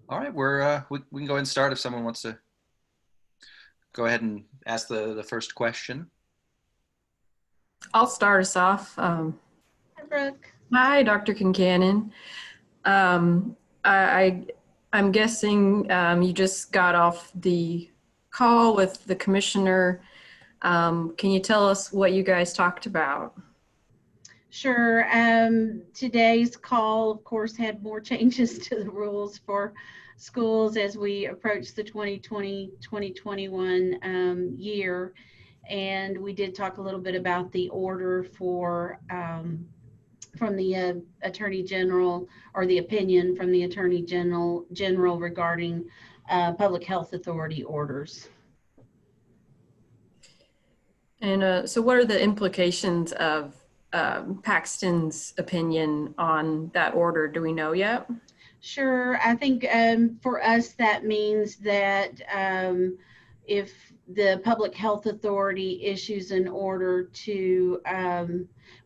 All right, we can go ahead and start if someone wants to go ahead and ask the first question. I'll start us off. Hi, Brooke. Hi, Dr. Kincannon. Um, I, I'm guessing you just got off the call with the commissioner. Can you tell us what you guys talked about? Sure. Today's call, of course, had more changes to the rules for schools as we approach the 2020-2021 year. And we did talk a little bit about the order for from the Attorney General, or the opinion from the Attorney General regarding public health authority orders. And so what are the implications of Paxton's opinion on that order? Do we know yet? Sure. I think for us, that means that if the Public Health Authority issues an order to,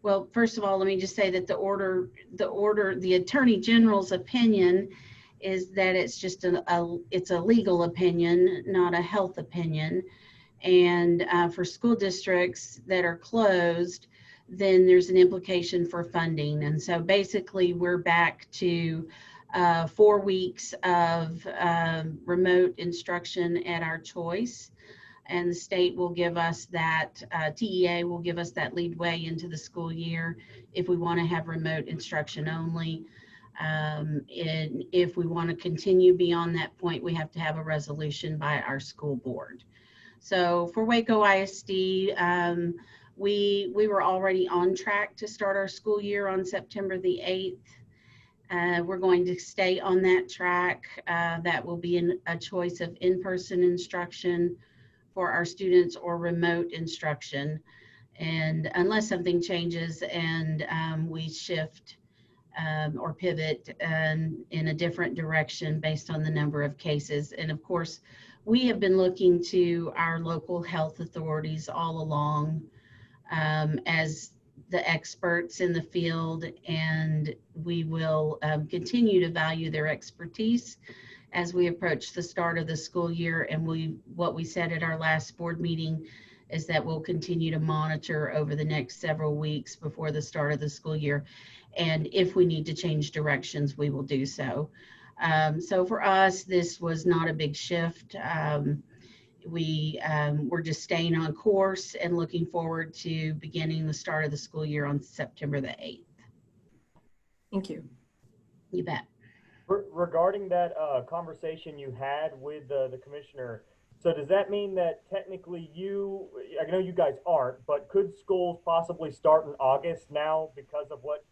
well, first of all, let me just say that the Attorney General's opinion is that it's just it's a legal opinion, not a health opinion. And for school districts that are closed, then there's an implication for funding. And so basically we're back to 4 weeks of remote instruction at our choice. And the state will give us that, TEA will give us that leadway into the school year if we want to have remote instruction only. And if we want to continue beyond that point, we have to have a resolution by our school board. So for Waco ISD, we were already on track to start our school year on September the 8th. We're going to stay on that track. That will be a choice of in-person instruction for our students or remote instruction. And unless something changes and we shift or pivot in a different direction based on the number of cases. And of course, we have been looking to our local health authorities all along as the experts in the field, and we will continue to value their expertise as we approach the start of the school year. And what we said at our last board meeting is that we'll continue to monitor over the next several weeks before the start of the school year. And if we need to change directions, we will do so. So for us, this was not a big shift. We're just staying on course and looking forward to beginning the start of the school year on September the 8th. Thank you. You bet. Regarding that conversation you had with the commissioner, so does that mean that technically I know you guys aren't, but could schools possibly start in August now because of what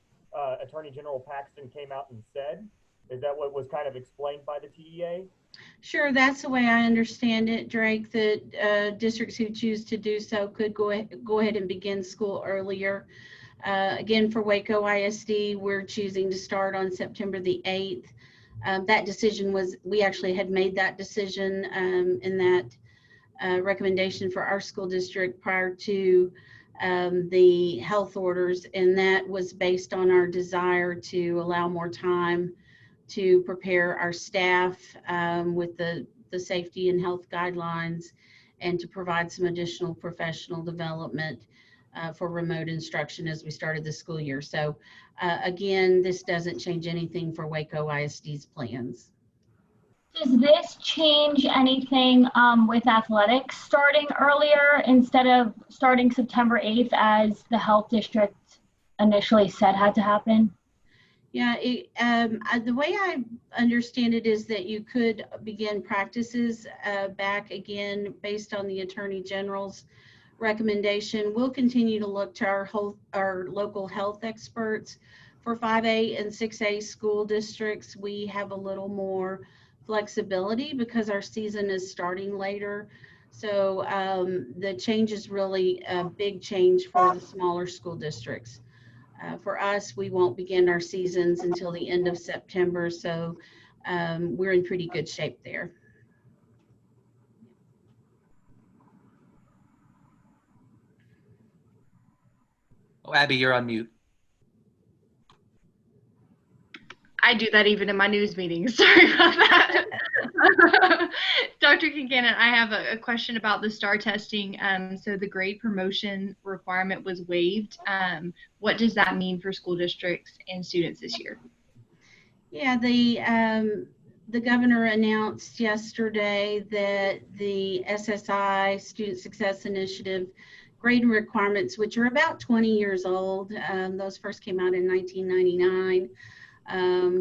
Attorney General Paxton came out and said? Is that what was kind of explained by the TEA? Sure, that's the way I understand it, Drake, that districts who choose to do so could go ahead and begin school earlier. Again, for Waco ISD, we're choosing to start on September the 8th. That decision we actually had made that decision in that recommendation for our school district prior to the health orders, and that was based on our desire to allow more time to prepare our staff with the safety and health guidelines, and to provide some additional professional development for remote instruction as we started the school year. So again, this doesn't change anything for Waco ISD's plans. Does this change anything with athletics starting earlier instead of starting September 8th as the health district initially said had to happen? Yeah, the way I understand it is that you could begin practices back again based on the Attorney General's recommendation. We'll continue to look to our local health experts. For 5A and 6A school districts, we have a little more flexibility because our season is starting later. So the change is really a big change for the smaller school districts. For us, we won't begin our seasons until the end of September, so we're in pretty good shape there. Oh, Abby, you're on mute. I do that even in my news meetings. Sorry about that. Dr. Kincannon, I have a question about the STAR testing. So the grade promotion requirement was waived. What does that mean for school districts and students this year? Yeah, the governor announced yesterday that the SSI, Student Success Initiative, grading requirements, which are about 20 years old, those first came out in 1999,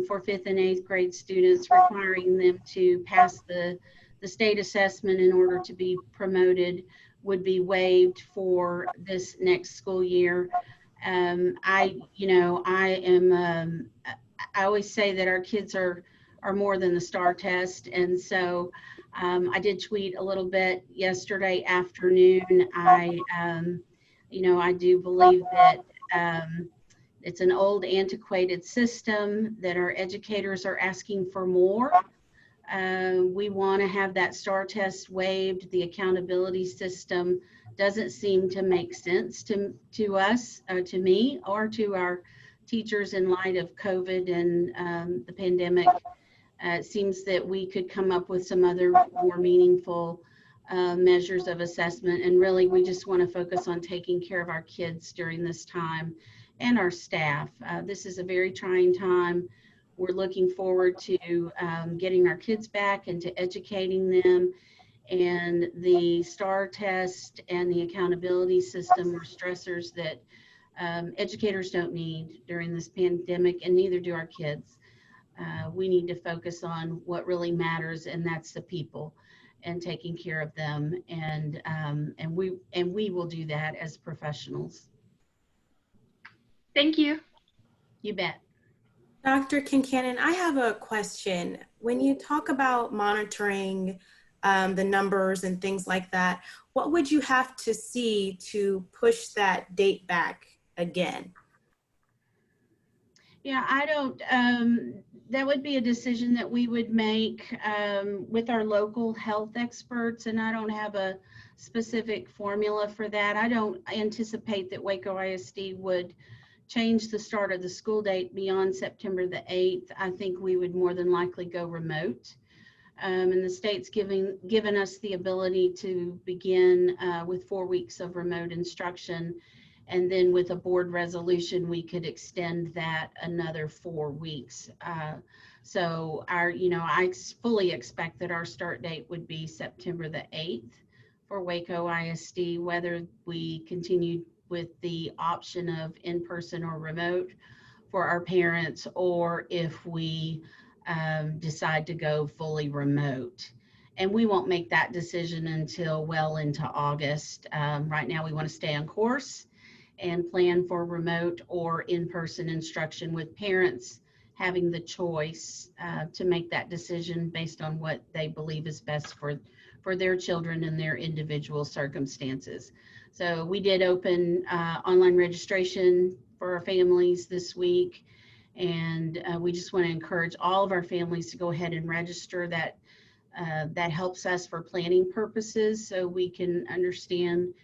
for 5th and 8th grade students, requiring them to pass the state assessment in order to be promoted, would be waived for this next school year. I always say that our kids are more than the STAR test, and so I did tweet a little bit yesterday afternoon. I do believe that it's an old, antiquated system, that our educators are asking for more. We want to have that STAR test waived. The accountability system doesn't seem to make sense to us, to me, or to our teachers in light of COVID and the pandemic. It seems that we could come up with some other more meaningful measures of assessment, and really we just want to focus on taking care of our kids during this time and our staff. This is a very trying time. We're looking forward to getting our kids back and to educating them, and the STAR test and the accountability system are stressors that educators don't need during this pandemic, and neither do our kids. We need to focus on what really matters, and that's the people and taking care of them, and we will do that as professionals. Thank you. You bet. Dr. Kincannon, I have a question. When you talk about monitoring the numbers and things like that, what would you have to see to push that date back again? Yeah, I don't, that would be a decision that we would make with our local health experts, and I don't have a specific formula for that. I don't anticipate that Waco ISD would change the start of the school date beyond September the 8th. I think we would more than likely go remote. And the state's given us the ability to begin with 4 weeks of remote instruction. And then with a board resolution, we could extend that another 4 weeks. So I fully expect that our start date would be September the 8th for Waco ISD, whether we continue with the option of in-person or remote for our parents, or if we decide to go fully remote. And we won't make that decision until well into August. Right now we want to stay on course and plan for remote or in-person instruction, with parents having the choice to make that decision based on what they believe is best for their children and their individual circumstances. So we did open online registration for our families this week, and we just want to encourage all of our families to go ahead and register. That helps us for planning purposes, so we can understand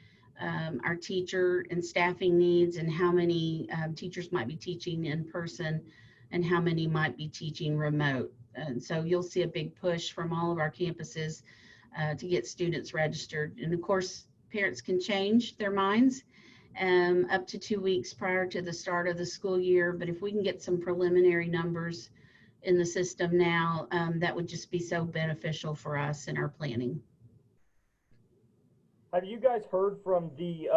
our teacher and staffing needs, and how many teachers might be teaching in person and how many might be teaching remote. And so you'll see a big push from all of our campuses to get students registered. And of course, parents can change their minds up to 2 weeks prior to the start of the school year. But if we can get some preliminary numbers in the system now, that would just be so beneficial for us in our planning. Have you guys heard from the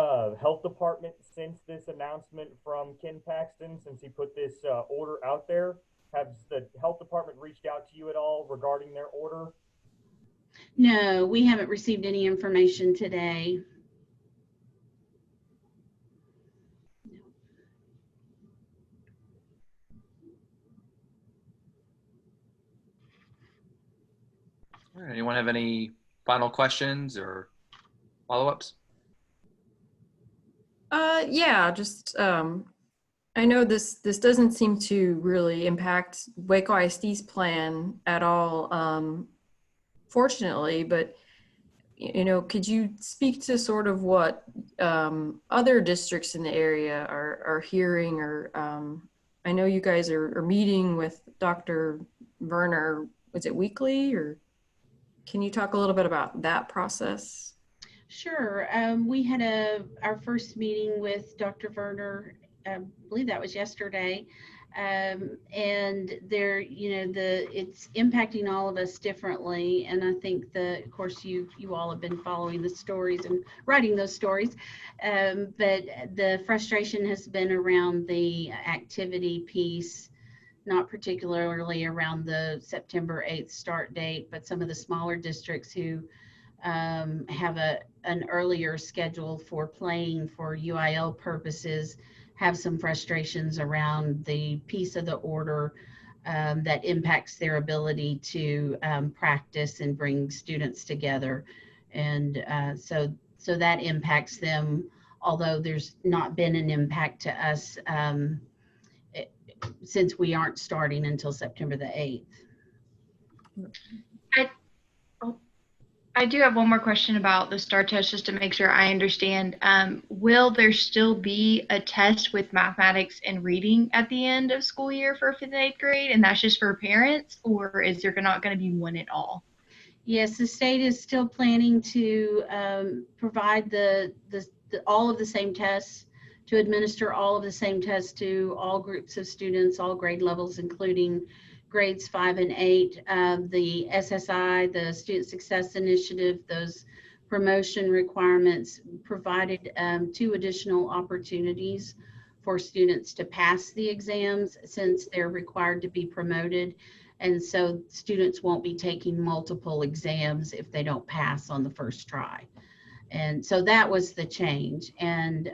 health department since this announcement from Ken Paxton, since he put this order out there? Has the health department reached out to you at all regarding their order? No, we haven't received any information today. All right, anyone have any final questions or follow-ups? Yeah, just I know this doesn't seem to really impact Waco ISD's plan at all, fortunately, but could you speak to sort of what other districts in the area are hearing, or I know you guys are meeting with Dr. Werner. Was it weekly, or can you talk a little bit about that process? Sure. We had our first meeting with Dr. Werner, I believe that was yesterday. And there, it's impacting all of us differently. And I think of course, you all have been following the stories and writing those stories. But the frustration has been around the activity piece, not particularly around the September 8th start date, but some of the smaller districts who have an earlier schedule for playing for UIL purposes have some frustrations around the piece of the order that impacts their ability to practice and bring students together. And so that impacts them, although there's not been an impact to us since we aren't starting until September the 8th. I do have one more question about the STAR test, just to make sure I understand. Will there still be a test with mathematics and reading at the end of school year for 5th and 8th grade, and that's just for parents, or is there not going to be one at all? Yes, the state is still planning to provide all of the same tests, to administer all of the same tests to all groups of students, all grade levels, including grades 5 and 8. The SSI, the Student Success Initiative, those promotion requirements provided 2 additional opportunities for students to pass the exams, since they're required to be promoted. And so students won't be taking multiple exams if they don't pass on the first try. And so that was the change. And,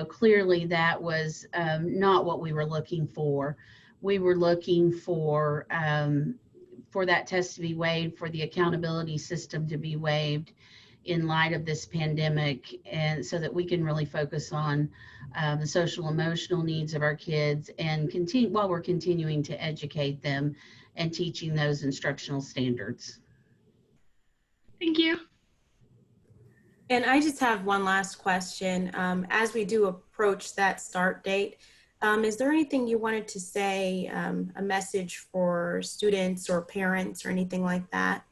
clearly that was not what we were looking for. We were looking for that test to be waived, for the accountability system to be waived in light of this pandemic, and so that we can really focus on the social emotional needs of our kids and continue while we're continuing to educate them and teaching those instructional standards. Thank you. And I just have one last question. As we do approach that start date, is there anything you wanted to say, a message for students or parents or anything like that?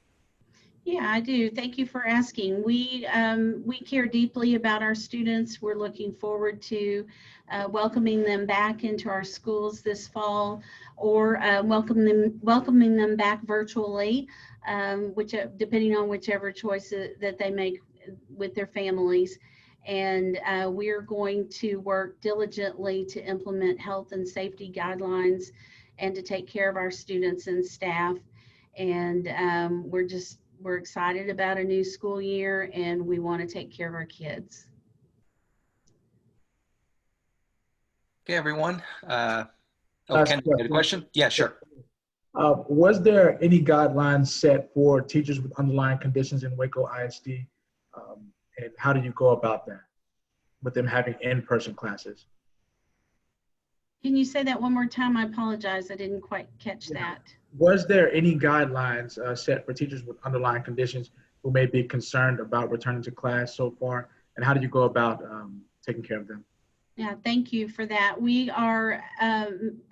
Yeah, I do. Thank you for asking. We care deeply about our students. We're looking forward to welcoming them back into our schools this fall, or welcoming them back virtually, depending on whichever choice that they make with their families. And we're going to work diligently to implement health and safety guidelines and to take care of our students and staff. And we're excited about a new school year, and we want to take care of our kids. Okay, everyone. Ken, you had a question? Yeah, sure. Was there any guidelines set for teachers with underlying conditions in Waco ISD? And how do you go about that with them having in-person classes? Can you say that one more time? I apologize. I didn't quite catch that. Was there any guidelines set for teachers with underlying conditions who may be concerned about returning to class so far? And how do you go about taking care of them? Yeah, thank you for that. We are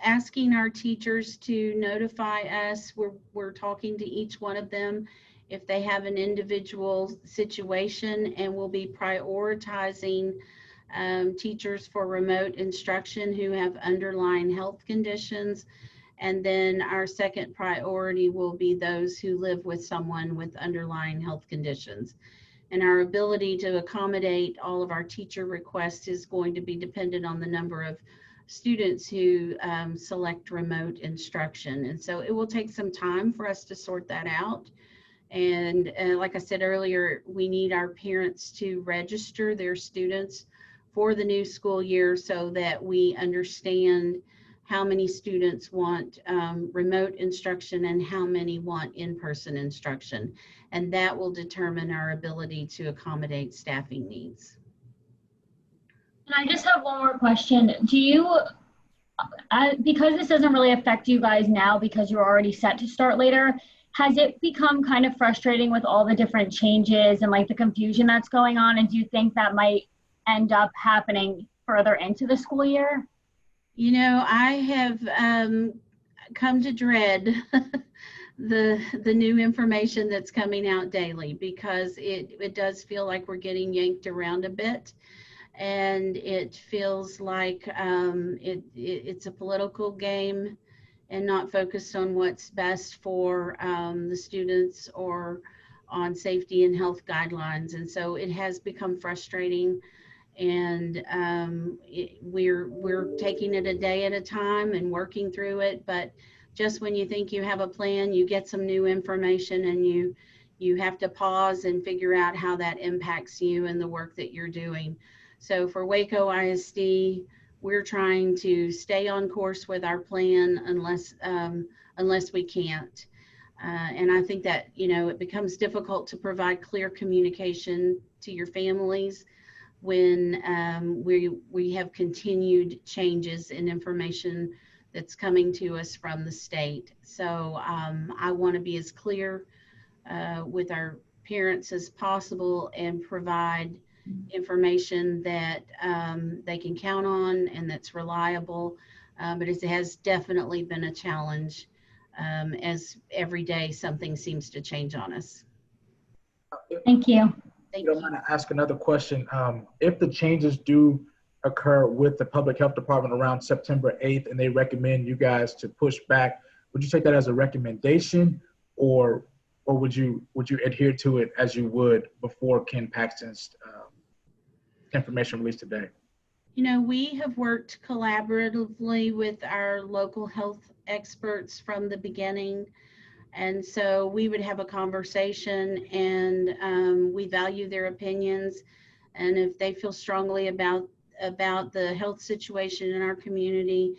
asking our teachers to notify us. We're talking to each one of them if they have an individual situation, and we'll be prioritizing teachers for remote instruction who have underlying health conditions. And then our second priority will be those who live with someone with underlying health conditions. And our ability to accommodate all of our teacher requests is going to be dependent on the number of students who select remote instruction. And so it will take some time for us to sort that out. And like I said earlier, we need our parents to register their students for the new school year so that we understand how many students want remote instruction and how many want in-person instruction. And that will determine our ability to accommodate staffing needs. And I just have one more question. Do you, because this doesn't really affect you guys now because you're already set to start later, has it become kind of frustrating with all the different changes and like the confusion that's going on? And do you think that might end up happening further into the school year? You know, I have come to dread the new information that's coming out daily, because it does feel like we're getting yanked around a bit, and it feels like it's a political game and not focused on what's best for the students or on safety and health guidelines. And so it has become frustrating, and we're taking it a day at a time and working through it. But just when you think you have a plan, you get some new information, and you have to pause and figure out how that impacts you and the work that you're doing. So for Waco ISD, we're trying to stay on course with our plan unless we can't. And I think that, you know, it becomes difficult to provide clear communication to your families when we have continued changes in information that's coming to us from the state. So I want to be as clear with our parents as possible and provide information that they can count on and that's reliable. But it has definitely been a challenge, as every day something seems to change on us. Thank you. Thank You don't mind to ask another question? If the changes do occur with the Public Health Department around September 8th and they recommend you guys to push back, would you take that as a recommendation, or would you adhere to it as you would before Ken Paxton's information released today? You know, we have worked collaboratively with our local health experts from the beginning. And so we would have a conversation, and we value their opinions. And if they feel strongly about the health situation in our community,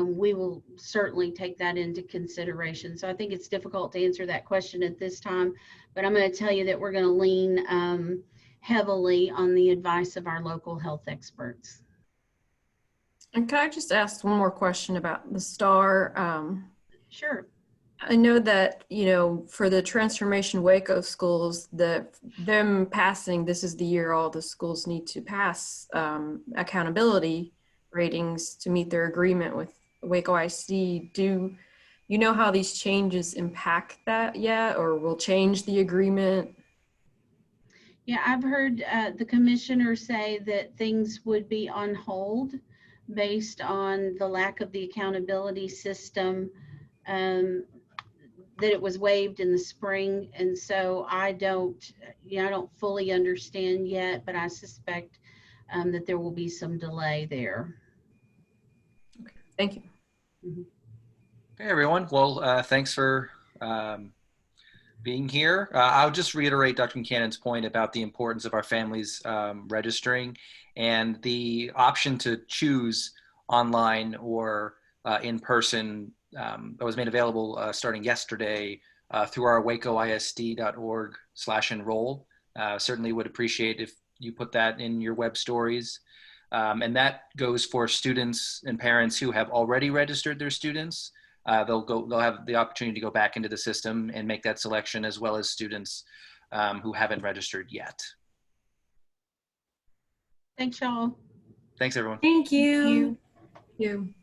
we will certainly take that into consideration. So I think it's difficult to answer that question at this time, but I'm going to tell you that we're going to lean heavily on the advice of our local health experts. And can I just ask one more question about the STAR? Sure. I know that, you know, for the Transformation Waco schools, them passing, this is the year all the schools need to pass accountability ratings to meet their agreement with Waco ISD. Do you know how these changes impact that yet, or will change the agreement? Yeah, I've heard the commissioner say that things would be on hold based on the lack of the accountability system, that it was waived in the spring. And so I don't fully understand yet, but I suspect that there will be some delay there. Okay, thank you. Mm-hmm. Okay, everyone. Well, thanks for being here. I'll just reiterate Dr. Buchanan's point about the importance of our families registering, and the option to choose online or in person that was made available starting yesterday through our wacoisd.org/enroll. Certainly would appreciate if you put that in your web stories. And that goes for students and parents who have already registered their students. They'll have the opportunity to go back into the system and make that selection, as well as students who haven't registered yet. Thanks, y'all. Thanks, everyone. Thank you. Thank you.